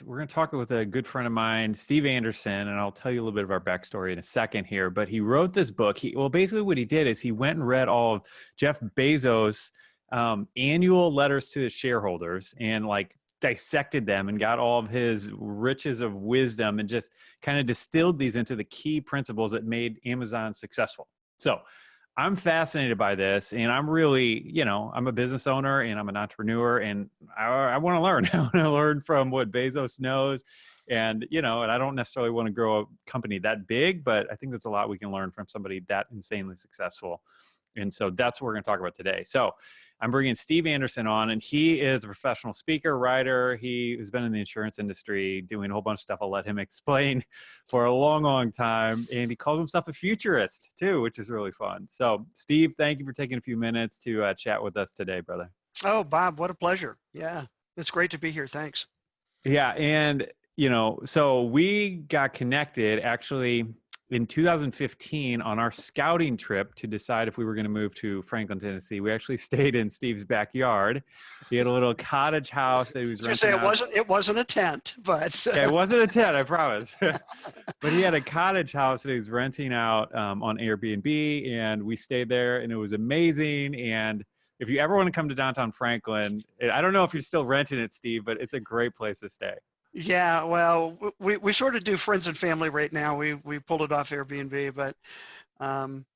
We're going to talk with a good friend of mine, Steve Anderson, and I'll tell you a little bit of our backstory in a second here. But he wrote this book. Basically, what he did is he went and read all of Jeff Bezos' annual letters to his shareholders and like dissected them and got all of his riches of wisdom and just kind of distilled these into the key principles that made Amazon successful. So I'm fascinated by this, and I'm really, I'm a business owner and I'm an entrepreneur, and I want to learn. I want to learn from what Bezos knows, and I don't necessarily want to grow a company that big, but I think there's a lot we can learn from somebody that insanely successful. And so that's what we're going to talk about today. So I'm bringing Steve Anderson on, and he is a professional speaker, writer. He has been in the insurance industry doing a whole bunch of stuff I'll let him explain for a long, long time. And he calls himself a futurist too, which is really fun. So Steve, thank you for taking a few minutes to chat with us today, brother. Oh, Bob, what a pleasure. Yeah, it's great to be here. Thanks. Yeah. And, so we got connected actually in 2015 on our scouting trip to decide if we were going to move to Franklin, Tennessee. We actually stayed in Steve's backyard. He had a little cottage house that he was Just renting say it out. wasn't a tent, but Yeah, it wasn't a tent, I promise. But he had a cottage house that he was renting out on Airbnb, and we stayed there, and it was amazing. And if you ever want to come to downtown Franklin, I don't know if you're still renting it, Steve, but it's a great place to stay. yeah, well, we sort of do friends and family right now. We pulled it off Airbnb, but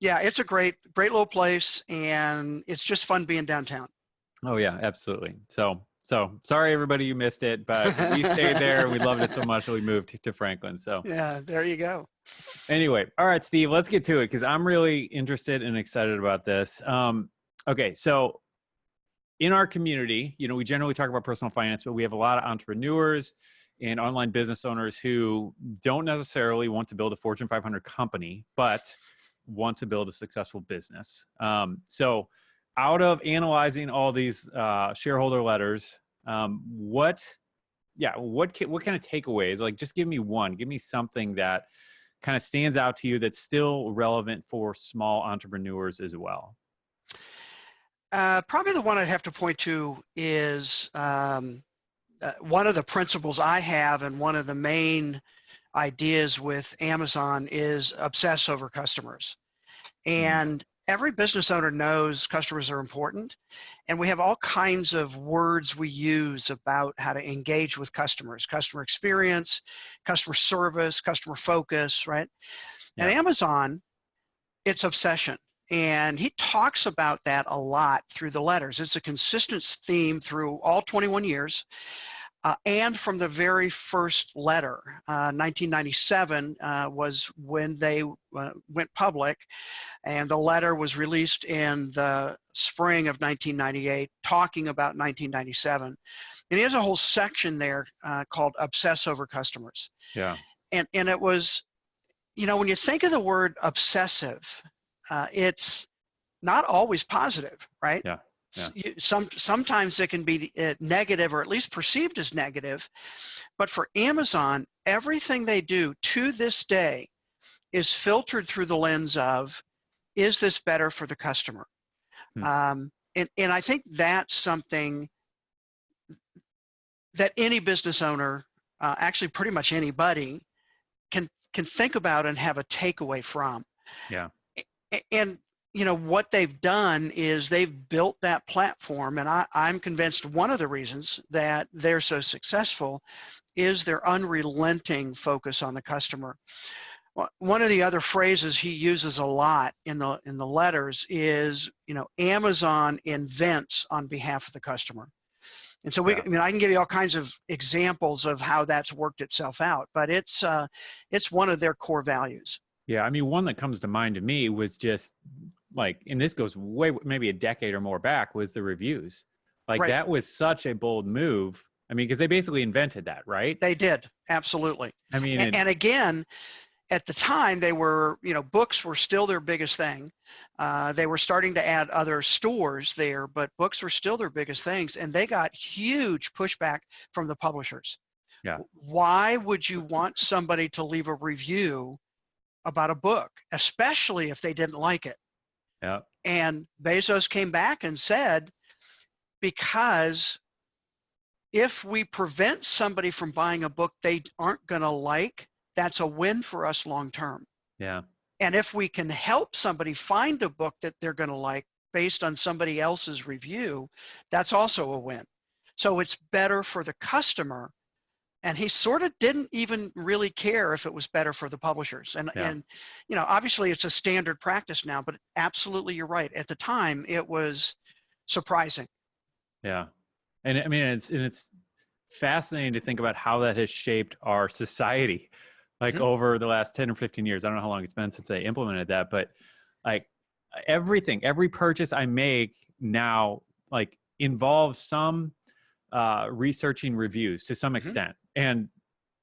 yeah, it's a great little place, and it's just fun being downtown. Oh yeah, absolutely. So sorry everybody you missed it, but we stayed there and we loved it so much that we moved to Franklin. So Yeah, there you go. anyway, all right, Steve, let's get to it because I'm really interested and excited about this. Okay, so in our community, we generally talk about personal finance, but we have a lot of entrepreneurs and online business owners who don't necessarily want to build a Fortune 500 company, but want to build a successful business. So out of analyzing all these shareholder letters, what kind of takeaways? Like, just give me something that kind of stands out to you that's still relevant for small entrepreneurs as well. Probably the one I'd have to point to is one of the principles I have, and one of the main ideas with Amazon is obsess over customers. Mm, And every business owner knows customers are important. And we have all kinds of words we use about how to engage with customers: customer experience, customer service, customer focus, right? At yeah. Amazon, it's obsession. And he talks about that a lot through the letters. It's a consistent theme through all 21 years. And from the very first letter, 1997 was when they went public, and the letter was released in the spring of 1998, talking about 1997. And he has a whole section there called Obsess Over Customers. Yeah. And it was, when you think of the word obsessive, it's not always positive, right? Yeah. Yeah. Sometimes it can be negative, or at least perceived as negative. But for Amazon, everything they do to this day is filtered through the lens of, is this better for the customer? Hmm. And I think that's something that any business owner, actually pretty much anybody, can think about and have a takeaway from. Yeah. And what they've done is they've built that platform, and I'm convinced one of the reasons that they're so successful is their unrelenting focus on the customer. One of the other phrases he uses a lot in the letters is, Amazon invents on behalf of the customer. And so Yeah. I can give you all kinds of examples of how that's worked itself out, but it's one of their core values. Yeah. I mean, one that comes to mind to me was just like, and this goes way, maybe a decade or more back, was the reviews. Like, Right. that was such a bold move. I mean, because they basically invented that, right? They did. Absolutely. I mean, And again, at the time, they were, books were still their biggest thing. They were starting to add other stores there, but books were still their biggest things. And they got huge pushback from the publishers. yeah, Why would you want somebody to leave a review about a book, especially if they didn't like it? yeah, And Bezos came back and said, because if we prevent somebody from buying a book they aren't going to like, that's a win for us long term. Yeah. And if we can help somebody find a book that they're going to like based on somebody else's review, that's also a win. So it's better for the customer. And he sort of didn't even really care if it was better for the publishers. And you know, obviously it's a standard practice now, but absolutely you're right. At the time, it was surprising. Yeah. And I mean, it's fascinating to think about how that has shaped our society, like over the last 10 or 15 years. I don't know how long it's been since they implemented that, but like everything, every purchase I make now, like involves some researching reviews to some extent. And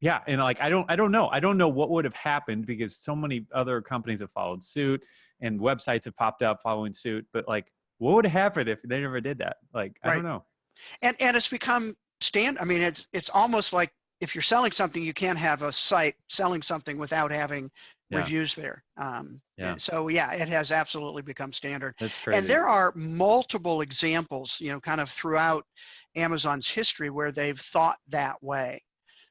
yeah, and like I don't know what would have happened, because so many other companies have followed suit and websites have popped up following suit, but like what would have happened if they never did that? Like I don't know. And it's become standard. I mean, it's almost like if you're selling something, you can't have a site selling something without having reviews there. So yeah, it has absolutely become standard. That's crazy. And there are multiple examples, you know, kind of throughout Amazon's history where they've thought that way.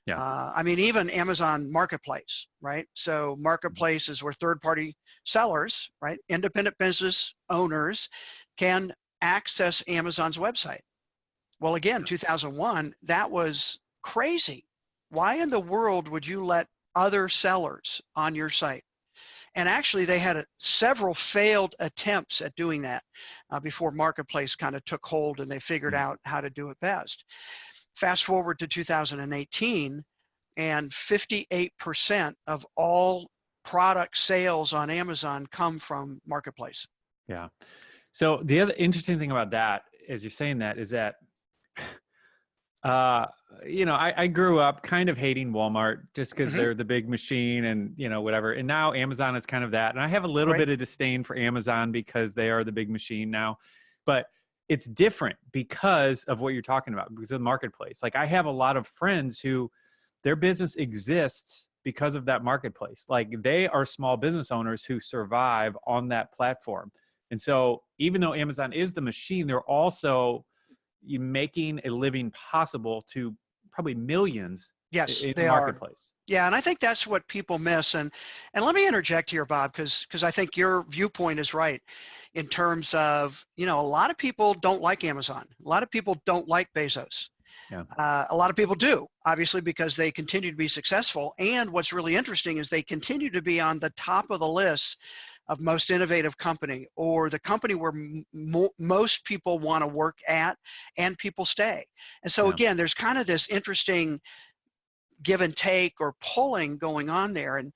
I mean, even Amazon Marketplace, right? So Marketplace is where third-party sellers, right, independent business owners can access Amazon's website. Well, again, 2001, that was crazy. Why in the world would you let other sellers on your site? And actually, they had several failed attempts at doing that before Marketplace kind of took hold and they figured out how to do it best. Fast forward to 2018, and 58% of all product sales on Amazon come from Marketplace. Yeah. So the other interesting thing about that, as you're saying that, is that you know, I grew up kind of hating Walmart just because they're the big machine and, you know, whatever. And now Amazon is kind of that. And I have a little bit of disdain for Amazon because they are the big machine now. But it's different because of what you're talking about, because of the marketplace. Like I have a lot of friends who their business exists because of that marketplace. Like they are small business owners who survive on that platform. And so even though Amazon is the machine, they're also making a living possible to probably millions in the marketplace. Yeah, and I think that's what people miss. And let me interject here, Bob, because I think your viewpoint is right in terms of, you know, a lot of people don't like Amazon. A lot of people don't like Bezos. A lot of people do, obviously, because they continue to be successful. And what's really interesting is they continue to be on the top of the list of most innovative company, or the company where most people want to work at and people stay. And so again, there's kind of this interesting give and take or pulling going on there. And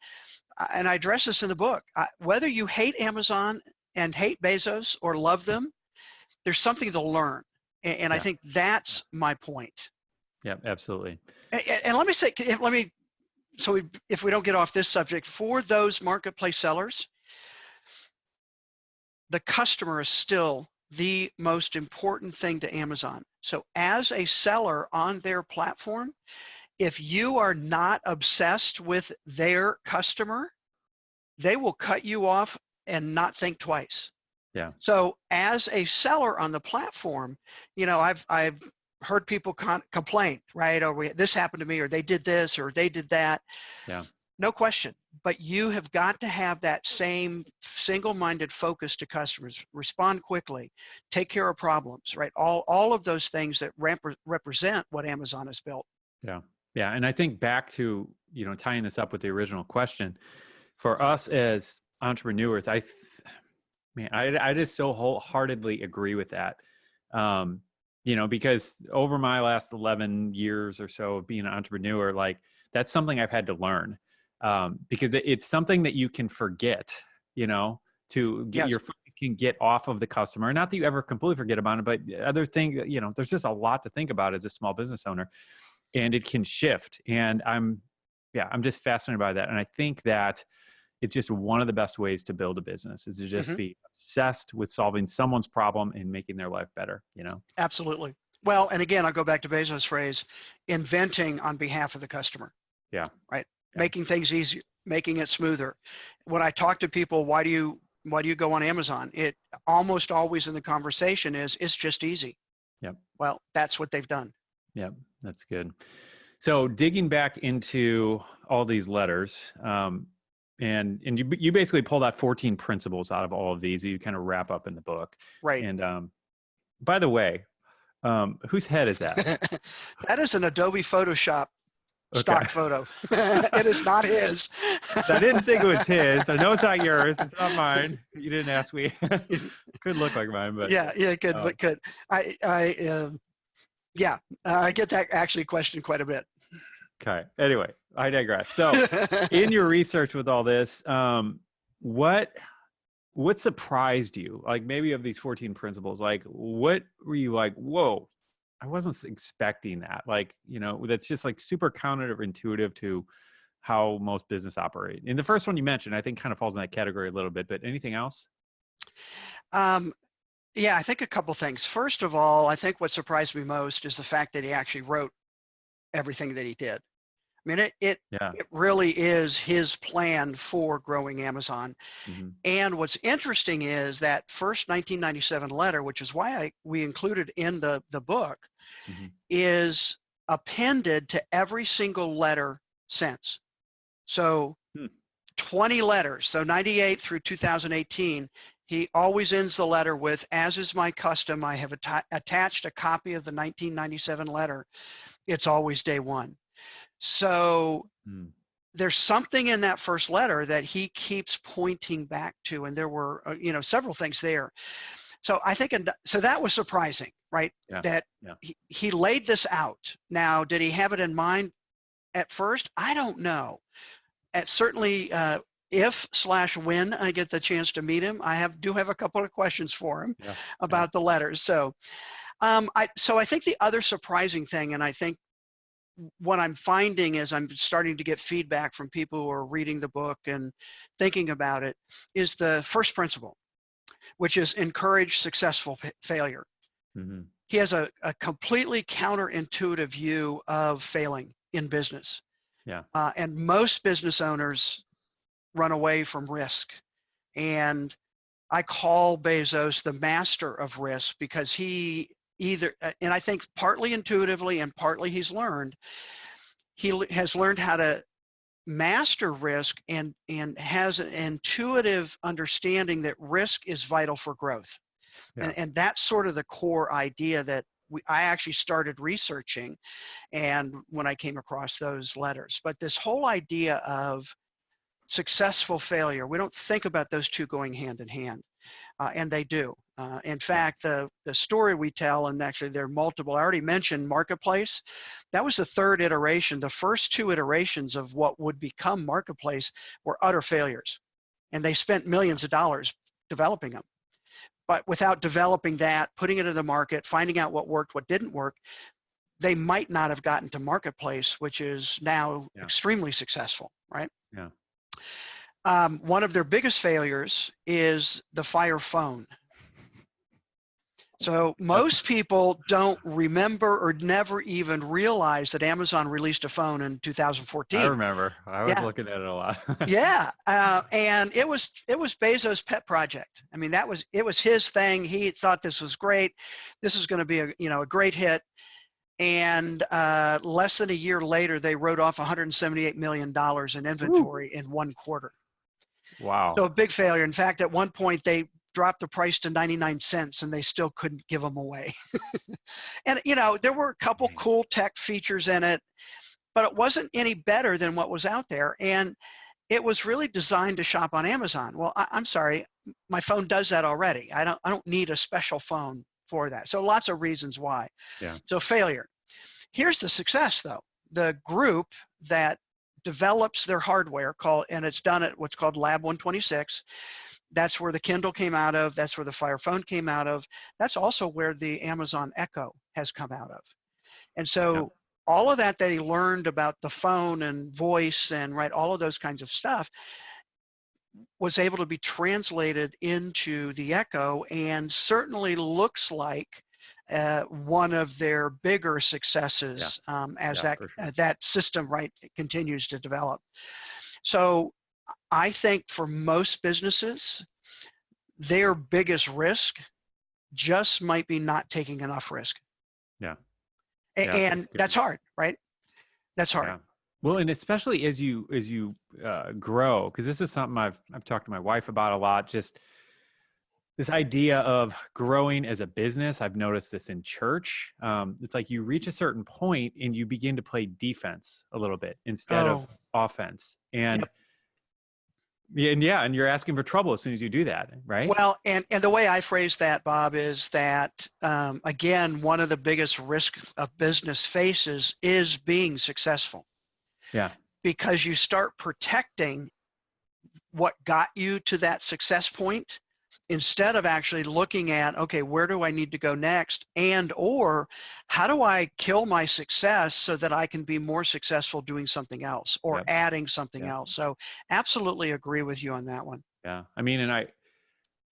I address this in the book. Whether you hate Amazon and hate Bezos or love them, there's something to learn. And I think that's my point. Yeah, absolutely. And let me say, so if we don't get off this subject, for those marketplace sellers, the customer is still the most important thing to Amazon. So as a seller on their platform, if you are not obsessed with their customer, they will cut you off and not think twice. Yeah. So as a seller on the platform, you know, I've heard people complain, right? Or this happened to me, or they did this, or they did that. Yeah. No question. But you have got to have that same single-minded focus to customers. Respond quickly, take care of problems, right? All of those things that represent what Amazon has built. Yeah. Yeah. And I think back to, you know, tying this up with the original question, for us as entrepreneurs, I just so wholeheartedly agree with that. You know, because over my last 11 years or so of being an entrepreneur, like that's something I've had to learn. Because it's something that you can forget, you know, to get your focus can get off of the customer. Not that you ever completely forget about it, but other thing, you know, there's just a lot to think about as a small business owner, and it can shift. And I'm just fascinated by that. And I think that it's just one of the best ways to build a business is to just be obsessed with solving someone's problem and making their life better, you know? Absolutely. Well, and again, I'll go back to Bezos' phrase, inventing on behalf of the customer. Yeah. Right. Yeah. Making things easier, making it smoother. When I talk to people, why do you go on Amazon? It almost always in the conversation is, it's just easy. Yep. Well, that's what they've done. Yep. That's good. So digging back into all these letters, and you basically pulled out 14 principles out of all of these that you kind of wrap up in the book. Right. And by the way, whose head is that? That is an Adobe Photoshop Okay. stock photo. It is not his. I didn't think it was his. I know it's not yours. It's not mine. You didn't ask me. Could look like mine, but yeah, could. I get that actually question quite a bit. Okay. Anyway, I digress. So, in your research with all this, what surprised you? Like maybe of these 14 principles, like what were you like, whoa, I wasn't expecting that. Like, that's just like super counterintuitive to how most business operate. And the first one you mentioned, I think kind of falls in that category a little bit, but anything else? Yeah, I think a couple things. First of all, I think what surprised me most is the fact that he actually wrote everything that he did. I mean, it really is his plan for growing Amazon. Mm-hmm. And what's interesting is that first 1997 letter, which is why we included in the book, mm-hmm. is appended to every single letter since. So 20 letters, so 98 through 2018, he always ends the letter with, "As is my custom, I have attached a copy of the 1997 letter. It's always day one." So there's something in that first letter that he keeps pointing back to, and there were several things there. So I think, so that was surprising, right? Yeah. That he laid this out. Now, did he have it in mind at first? I don't know. Certainly, if/when I get the chance to meet him, I do have a couple of questions for him about the letters. So, I think the other surprising thing, and I think what I'm finding is I'm starting to get feedback from people who are reading the book and thinking about it, is the first principle, which is encourage successful failure. Mm-hmm. He has a completely counterintuitive view of failing in business. Yeah. And most business owners run away from risk. And I call Bezos the master of risk because he and I think partly intuitively and partly he has learned how to master risk and has an intuitive understanding that risk is vital for growth. Yeah. And that's sort of the core idea that I actually started researching and when I came across those letters. But this whole idea of successful failure, we don't think about those two going hand in hand, and they do. In fact, the story we tell, and actually there are multiple, I already mentioned Marketplace. That was the third iteration. The first two iterations of what would become Marketplace were utter failures. And they spent millions of dollars developing them. But without developing that, putting it in the market, finding out what worked, what didn't work, they might not have gotten to Marketplace, which is now extremely successful, right? Yeah. One of their biggest failures is the Fire Phone. So most people don't remember or never even realize that Amazon released a phone in 2014. I remember. I was looking at it a lot. And it was Bezos' pet project. I mean, it was his thing. He thought this was great. This is going to be a great hit. And less than a year later, they wrote off $178 million in inventory in one quarter. Wow. So a big failure. In fact, at one point, they dropped the price to 99 cents and they still couldn't give them away. And, there were a couple cool tech features in it, but it wasn't any better than what was out there. And it was really designed to shop on Amazon. Well, I'm sorry, my phone does that already. I don't need a special phone for that. So lots of reasons why. Yeah. So failure. Here's the success though. The group that develops their hardware and it's done at what's called Lab 126. That's where the Kindle came out of. That's where the Fire Phone came out of. That's also where the Amazon Echo has come out of. And so all of that they learned about the phone and voice and all of those kinds of stuff was able to be translated into the Echo and certainly looks like one of their bigger successes as that system continues to develop. So I think for most businesses, their biggest risk just might be not taking enough risk. Yeah. Yeah, And that's hard, right? That's hard. Yeah. Well, and especially as you grow, because this is something I've talked to my wife about a lot. Just this idea of growing as a business. I've noticed this in church. It's like you reach a certain point and you begin to play defense a little bit instead of Oh, offense. And yep. and you're asking for trouble as soon as you do that, right? Well, and the way I phrase that, Bob, is that, again, one of the biggest risks a business faces is being successful, Yeah. because you start protecting what got you to that success point instead of actually looking at, okay, where do I need to go next? And or how do I kill my success so that I can be more successful doing something else or Yep. adding something Yeah. else? So absolutely agree with you on that one. Yeah. I mean,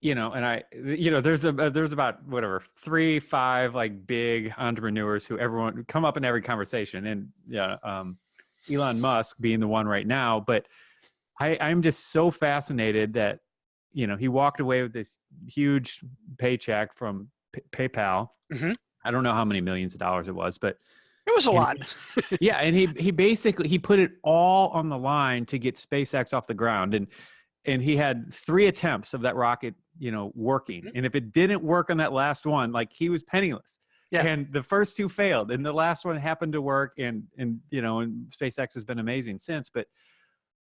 there's about whatever 3-5 like big entrepreneurs who everyone come up in every conversation, and Elon Musk being the one right now. But I'm just so fascinated that he walked away with this huge paycheck from PayPal. Mm-hmm. I don't know how many millions of dollars it was, but It was a lot. yeah, and he basically he put it all on the line to get SpaceX off the ground, and he had 3 attempts of that rocket, working. Mhm. And if it didn't work on that last one, like he was penniless. Yeah. And the first 2 failed, and the last one happened to work. And SpaceX has been amazing since. But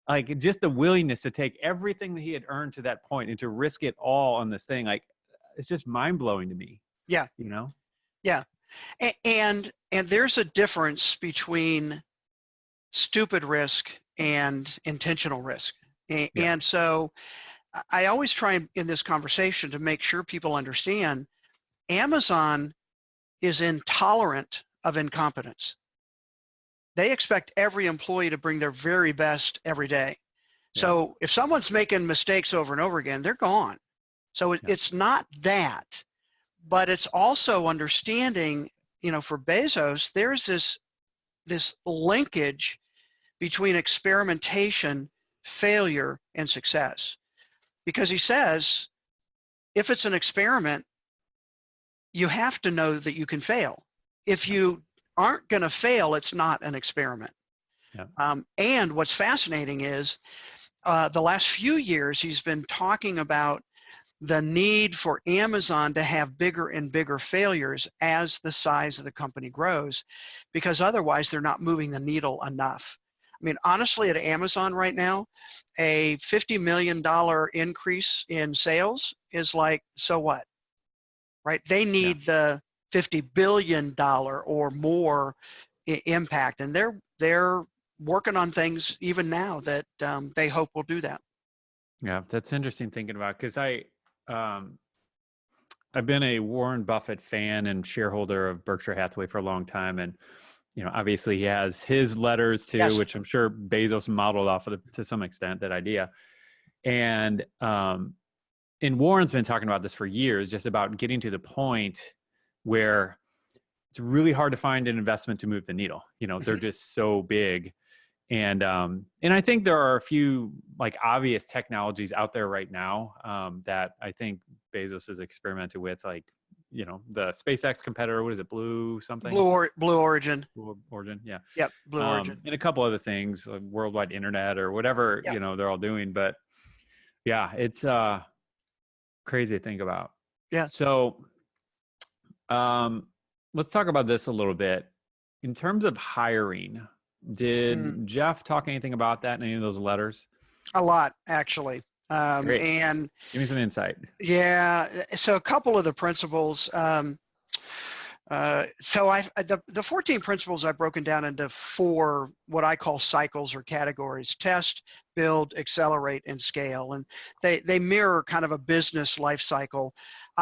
like just the willingness to take everything that he had earned to that point and to risk it all on this thing, like it's just mind blowing to me. Yeah. Yeah. And there's a difference between stupid risk and intentional risk. Yeah. And so I always try in this conversation to make sure people understand Amazon is intolerant of incompetence. They expect every employee to bring their very best every day. Yeah. So if someone's making mistakes over and over again, they're gone. So it's not that, but it's also understanding, for Bezos, there's this linkage between experimentation, failure, and success. Because he says, if it's an experiment, you have to know that you can fail. If you aren't going to fail, it's not an experiment. Yeah. And what's fascinating is the last few years, he's been talking about the need for Amazon to have bigger and bigger failures as the size of the company grows, because otherwise they're not moving the needle enough. I mean, honestly, at Amazon right now, a $50 million increase in sales is like, so what, right? They need the $50 billion or more impact, and they're working on things even now that they hope will do that. Yeah, that's interesting thinking about, because I've been a Warren Buffett fan and shareholder of Berkshire Hathaway for a long time, and obviously he has his letters too, Yes. which I'm sure Bezos modeled off of to some extent, that idea. And Warren's been talking about this for years, just about getting to the point where it's really hard to find an investment to move the needle. They're just so big. And I think there are a few like obvious technologies out there right now that I think Bezos has experimented with, like, the SpaceX competitor. What is it? Blue something? Blue Origin. Blue Origin. Yeah. Yep. Blue Origin. And a couple other things, like worldwide internet or whatever, they're all doing. But yeah, it's crazy to think about. Yeah. So let's talk about this a little bit. In terms of hiring, did Jeff talk anything about that in any of those letters? A lot, actually. Great. And give me some insight. Yeah. So a couple of the principles. So the 14 principles I've broken down into 4 what I call cycles or categories: test, build, accelerate, and scale. And they mirror kind of a business life cycle.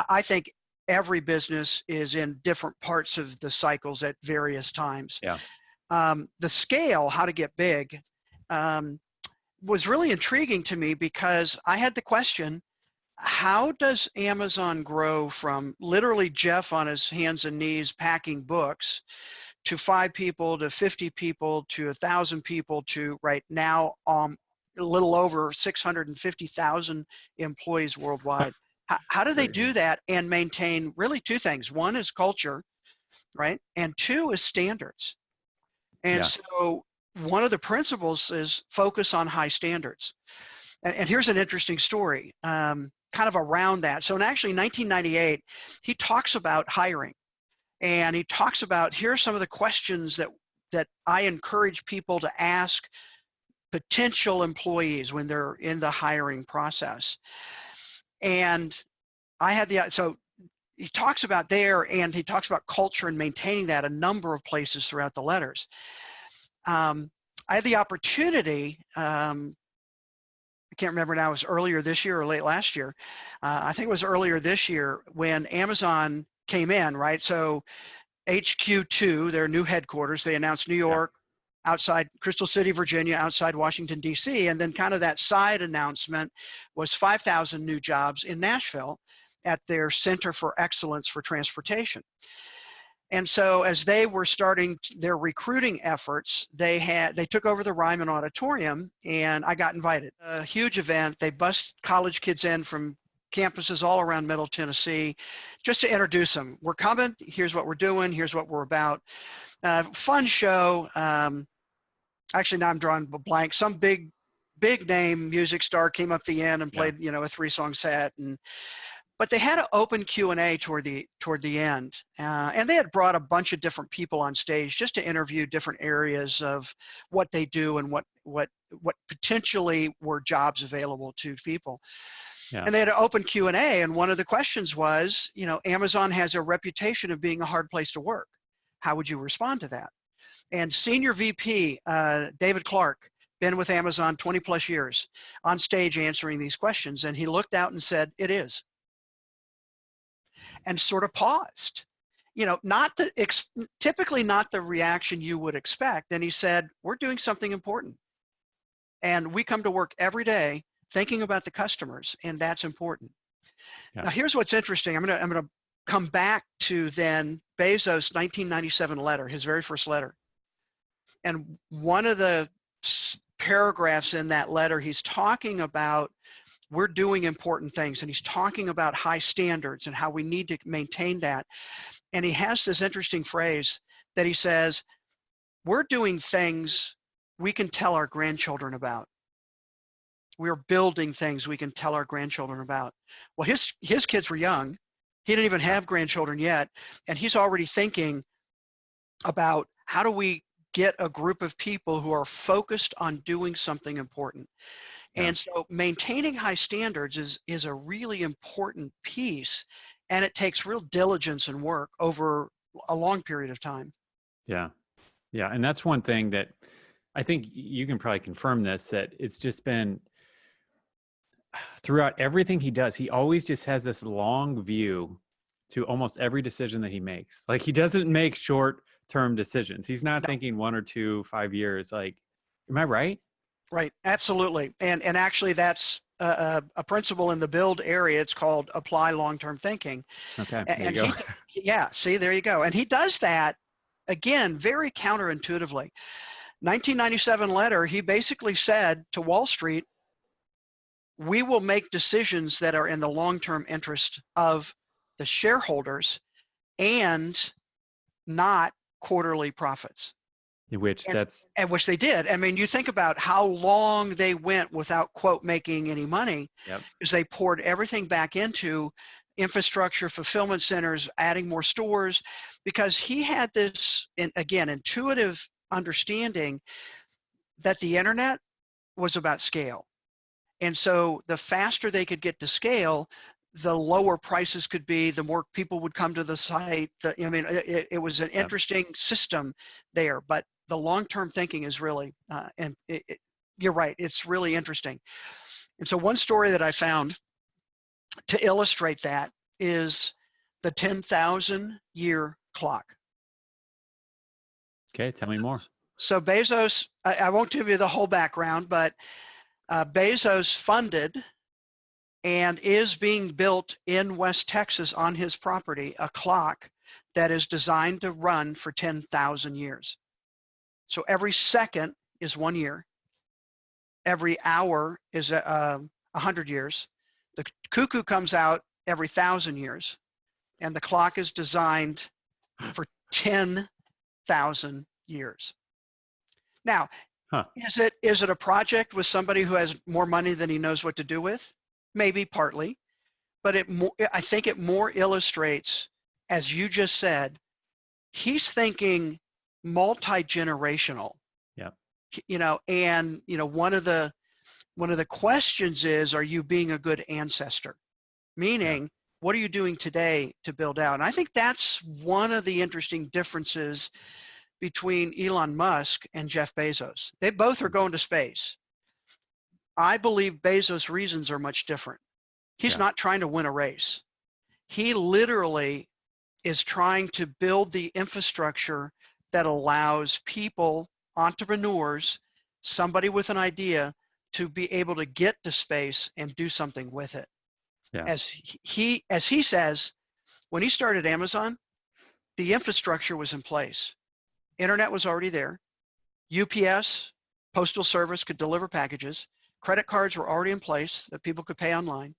I think every business is in different parts of the cycles at various times. Yeah. The scale, how to get big, was really intriguing to me, because I had the question, how does Amazon grow from literally Jeff on his hands and knees packing books to 5 people to 50 people to 1,000 people to right now a little over 650,000 employees worldwide? How do they do that and maintain really 2 things? One is culture, right? And two is standards. And Yeah. so one of the principles is focus on high standards. And here's an interesting story, kind of around that. So in actually 1998, he talks about hiring, and he talks about, here are some of the questions that I encourage people to ask potential employees when they're in the hiring process. And so he talks about there, and he talks about culture and maintaining that a number of places throughout the letters. I had the opportunity, I can't remember now, it was earlier this year or late last year. I think it was earlier this year when Amazon came in, right? So HQ2, their new headquarters, they announced New York, outside Crystal City, Virginia, outside Washington, D.C. And then kind of that side announcement was 5,000 new jobs in Nashville at their Center for Excellence for Transportation. And so as they were starting their recruiting efforts, they took over the Ryman Auditorium, and I got invited. A huge event. They bust college kids in from campuses all around Middle Tennessee just to introduce them. We're coming. Here's what we're doing. Here's what we're about. Fun show. Actually, now I'm drawing a blank. Some big name music star came up the end and played, a 3-song set. But they had an open Q&A toward the end, and they had brought a bunch of different people on stage just to interview different areas of what they do and what potentially were jobs available to people. Yeah. And they had an open Q&A, and one of the questions was, Amazon has a reputation of being a hard place to work. How would you respond to that? And Senior VP David Clark, been with Amazon 20 plus years, on stage answering these questions, and he looked out and said, "It is." And sort of paused, typically not the reaction you would expect. And he said, "We're doing something important, and we come to work every day thinking about the customers, and that's important." Yeah. Now, here's what's interesting. I'm gonna come back to then Bezos' 1997 letter, his very first letter. And one of the paragraphs in that letter, he's talking about we're doing important things, and he's talking about high standards and how we need to maintain that. And he has this interesting phrase that he says, "We're doing things we can tell our grandchildren about. We're building things we can tell our grandchildren about." Well, his kids were young. He didn't even have grandchildren yet, and he's already thinking about how do we get a group of people who are focused on doing something important. And so maintaining high standards is a really important piece, and it takes real diligence and work over a long period of time. Yeah. Yeah. And that's one thing that I think you can probably confirm this, that it's just been throughout everything he does, he always just has this long view to almost every decision that he makes. Like, he doesn't make short-term decisions. He's not thinking 1 or 2, 5 years. Like, am I right? Right, absolutely. And actually that's a principle in the build area. It's called apply long-term thinking. Okay, there and you go. See, there you go. And he does that, again, very counterintuitively. 1997 letter, he basically said to Wall Street, we will make decisions that are in the long-term interest of the shareholders and not quarterly profits. Which which they did. I mean, you think about how long they went without, quote, making any money, because they poured everything back into infrastructure, fulfillment centers, adding more stores, because he had this, again, intuitive understanding that the internet was about scale. And so the faster they could get to scale, the lower prices could be, the more people would come to the site. It was an interesting system there, but the long-term thinking is really, you're right, it's really interesting. And so one story that I found to illustrate that is the 10,000 year clock. Okay, tell me more. So Bezos, I won't give you the whole background, but Bezos funded and is being built in West Texas on his property a clock that is designed to run for 10,000 years. So every second is 1 year. Every hour is 100 years. The cuckoo comes out every 1,000 years. And the clock is designed for 10,000 years. Now, Huh. is it a project with somebody who has more money than he knows what to do with? Maybe partly, but I think it more illustrates, as you just said, he's thinking multi-generational. Yeah. And one of the questions is, are you being a good ancestor? Meaning, what are you doing today to build out? And I think that's one of the interesting differences between Elon Musk and Jeff Bezos. They both are going to space. I believe Bezos' reasons are much different. He's not trying to win a race. He literally is trying to build the infrastructure that allows people, entrepreneurs, somebody with an idea, to be able to get to space and do something with it. Yeah. As he says, when he started Amazon, the infrastructure was in place. Internet was already there. UPS, postal service, could deliver packages. Credit cards were already in place that people could pay online.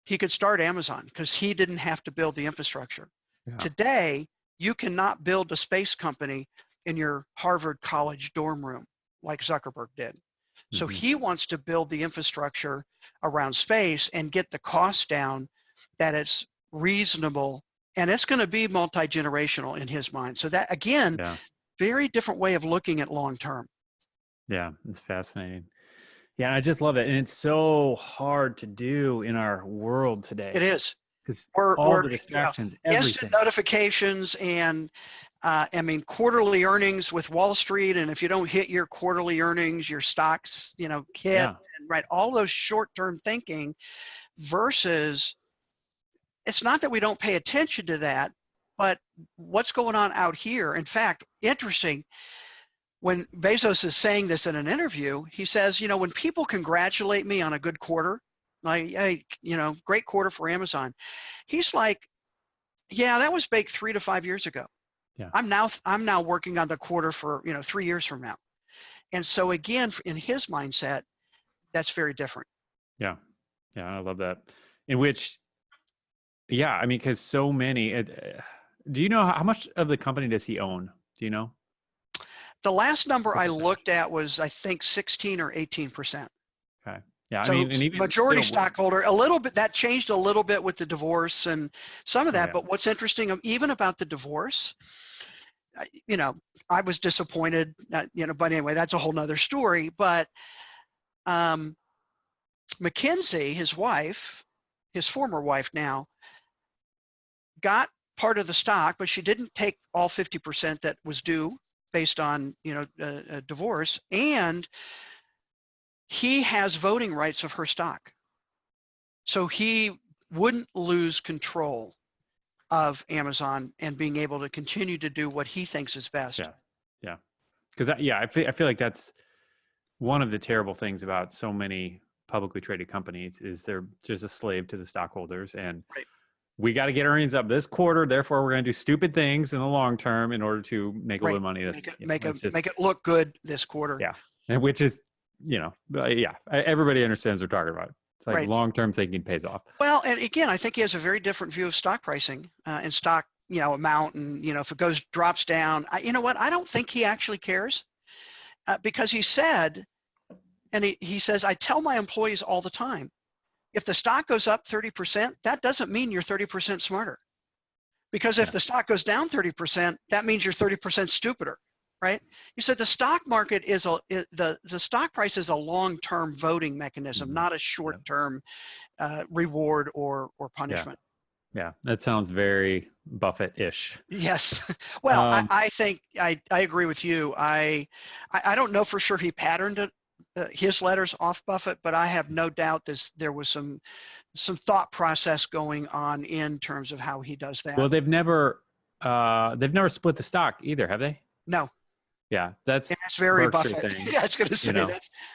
He could start Amazon because he didn't have to build the infrastructure. Yeah. Today, you cannot build a space company in your Harvard College dorm room like Zuckerberg did. So he wants to build the infrastructure around space and get the cost down that it's reasonable, and it's going to be multi-generational in his mind. So that, again, very different way of looking at long term. Yeah, it's fascinating. Yeah, I just love it. And it's so hard to do in our world today. It is. Because all the distractions, everything. Instant notifications and, quarterly earnings with Wall Street. And if you don't hit your quarterly earnings, your stocks, hit, and, right? All those short-term thinking versus, it's not that we don't pay attention to that, but what's going on out here? In fact, interesting, when Bezos is saying this in an interview, he says, when people congratulate me on a good quarter, like, hey, great quarter for Amazon, he's like, yeah, that was baked 3 to 5 years ago. Yeah. I'm now working on the quarter for 3 years from now. And so again, in his mindset, that's very different. Yeah. I love that. In which, because so many, do you know how much of the company does he own? Do you know? The last number I looked at was, I think, 16 or 18%. Okay. Yeah. So and even majority still, stockholder, a little bit, that changed a little bit with the divorce and some of that. But what's interesting, even about the divorce, I was disappointed, but anyway, that's a whole nother story. But Mackenzie, his wife, his former wife now, got part of the stock, but she didn't take all 50% that was due based on, a divorce, and he has voting rights of her stock. So he wouldn't lose control of Amazon and being able to continue to do what he thinks is best. Yeah. Because I feel like that's one of the terrible things about so many publicly traded companies is they're just a slave to the stockholders, and we got to get earnings up this quarter. Therefore, we're going to do stupid things in the long term in order to make a little money. Make it look good this quarter. Yeah, and which is, everybody understands what we're talking about. It's like long-term thinking pays off. Well, and again, I think he has a very different view of stock pricing and stock, amount, and if it drops down. I don't think he actually cares because he said, and he says, I tell my employees all the time, if the stock goes up 30%, that doesn't mean you're 30% smarter. Because if the stock goes down 30%, that means you're 30% stupider, right? You said the stock market is the stock price is a long-term voting mechanism, not a short-term reward or punishment. Yeah, that sounds very Buffett-ish. Yes. Well, I think I agree with you. I don't know for sure he patterned his letters off Buffett, but I have no doubt there was some thought process going on in terms of how he does that. Well, they've never split the stock either, have they? No. Yeah, that's very Berkshire Buffett. thing. Yeah, I was going to say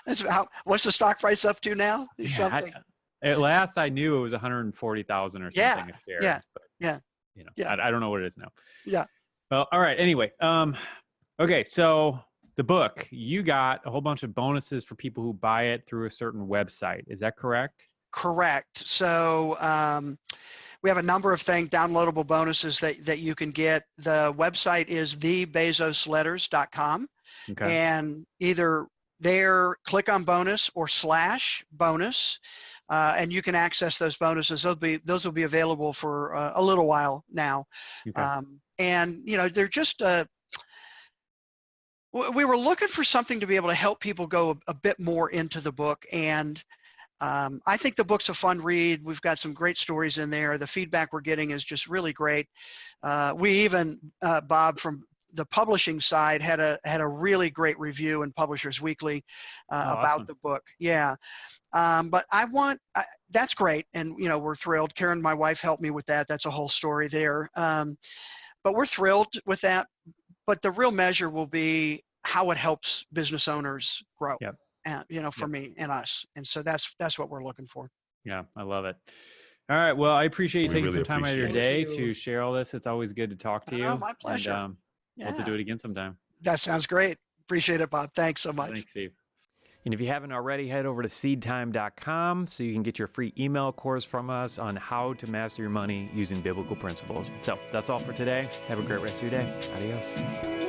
that's how. What's the stock price up to now? Something. At last I knew it was 140,000 or something a share. But, I don't know what it is now. Yeah. Well, all right. Anyway, okay, so the book, you got a whole bunch of bonuses for people who buy it through a certain website. Is that correct? Correct. So we have a number of things, downloadable bonuses that you can get. The website is thebezosletters.com, Okay. and either there, click on bonus or /bonus, and you can access those bonuses. Those will be available for a little while now. Okay. And they're just we were looking for something to be able to help people go a bit more into the book, and I think the book's a fun read. We've got some great stories in there. The feedback we're getting is just really great. We even, Bob, from the publishing side, had a really great review in Publishers Weekly about awesome. the book. Yeah. But that's great. And, we're thrilled. Karen, my wife, helped me with that. That's a whole story there. But we're thrilled with that. But the real measure will be how it helps business owners grow. Yep. And, for me and us. And so that's what we're looking for. Yeah, I love it. All right. Well, I appreciate you taking really some time out of your appreciate day to share all this. It's always good to talk to you. Oh, my pleasure. And we'll have to do it again sometime. That sounds great. Appreciate it, Bob. Thanks so much. Thanks, Steve. And if you haven't already, head over to seedtime.com so you can get your free email course from us on how to master your money using biblical principles. So that's all for today. Have a great rest of your day. Adios.